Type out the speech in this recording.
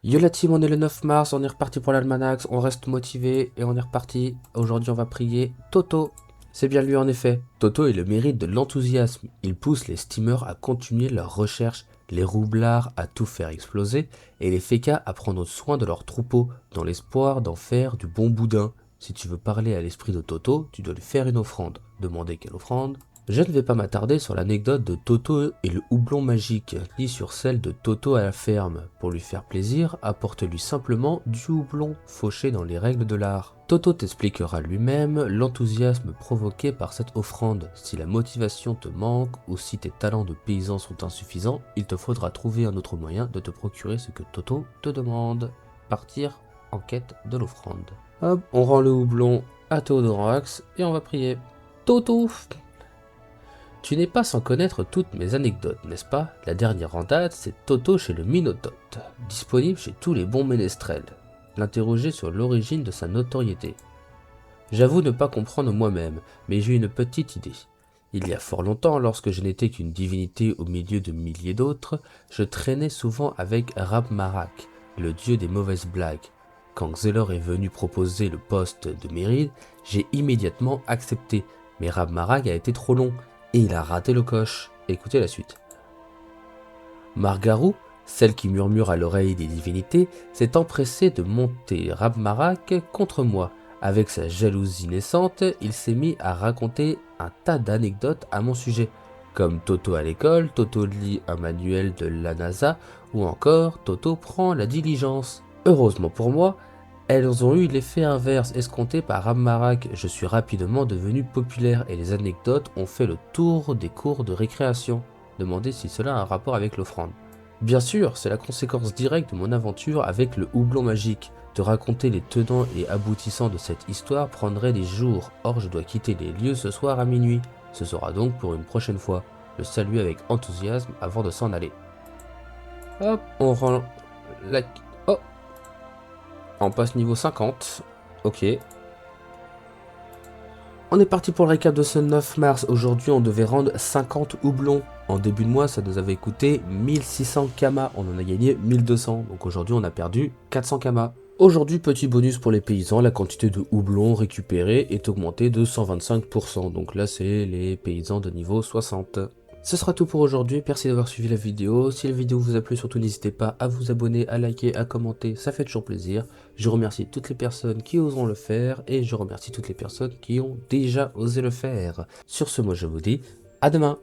Yo la team, on est le 9 mars, on est reparti pour l'Almanax, on reste motivé et on est reparti. Aujourd'hui on va prier Toto. C'est bien lui en effet. Toto est le mérite de l'enthousiasme. Il pousse les steamers à continuer leurs recherches, les roublards à tout faire exploser et les fécas à prendre soin de leurs troupeaux dans l'espoir d'en faire du bon boudin. Si tu veux parler à l'esprit de Toto, tu dois lui faire une offrande. Demandez quelle offrande? Je ne vais pas m'attarder sur l'anecdote de Toto et le houblon magique, ni sur celle de Toto à la ferme. Pour lui faire plaisir, apporte-lui simplement du houblon, fauché dans les règles de l'art. Toto t'expliquera lui-même l'enthousiasme provoqué par cette offrande. Si la motivation te manque ou si tes talents de paysan sont insuffisants, il te faudra trouver un autre moyen de te procurer ce que Toto te demande. Partir en quête de l'offrande. Hop, on rend le houblon à Théodorax et on va prier. Toto! Tu n'es pas sans connaître toutes mes anecdotes, n'est-ce pas? La dernière en date, c'est Toto chez le Minotote, disponible chez tous les bons ménestrels. L'interroger sur l'origine de sa notoriété. J'avoue ne pas comprendre moi-même, mais j'ai une petite idée. Il y a fort longtemps, lorsque je n'étais qu'une divinité au milieu de milliers d'autres, je traînais souvent avec Rab-Marak, le dieu des mauvaises blagues. Quand Xelor est venu proposer le poste de Méride, j'ai immédiatement accepté, mais Rab-Marak a été trop long, et il a raté le coche. Écoutez la suite. Margarou, celle qui murmure à l'oreille des divinités, s'est empressée de monter Rab-Marak contre moi. Avec sa jalousie naissante, il s'est mis à raconter un tas d'anecdotes à mon sujet, comme Toto à l'école, Toto lit un manuel de la NASA, ou encore Toto prend la diligence. Heureusement pour moi, elles ont eu l'effet inverse escompté par Rab-Marak. Je suis rapidement devenu populaire et les anecdotes ont fait le tour des cours de récréation. Demandez si cela a un rapport avec l'offrande. Bien sûr, c'est la conséquence directe de mon aventure avec le houblon magique. De raconter les tenants et aboutissants de cette histoire prendrait des jours. Or, je dois quitter les lieux ce soir à minuit. Ce sera donc pour une prochaine fois. Le saluer avec enthousiasme avant de s'en aller. Hop, on rend la... Oh, on passe niveau 50. Ok. On est parti pour le récap de ce 9 mars. Aujourd'hui, on devait rendre 50 houblons. En début de mois, ça nous avait coûté 1600 kamas. On en a gagné 1200. Donc aujourd'hui, on a perdu 400 kamas. Aujourd'hui, petit bonus pour les paysans, la quantité de houblon récupérée est augmentée de 125%. Donc là, c'est les paysans de niveau 60. Ce sera tout pour aujourd'hui, merci d'avoir suivi la vidéo. Si la vidéo vous a plu, surtout n'hésitez pas à vous abonner, à liker, à commenter, ça fait toujours plaisir. Je remercie toutes les personnes qui oseront le faire et je remercie toutes les personnes qui ont déjà osé le faire. Sur ce, moi je vous dis à demain.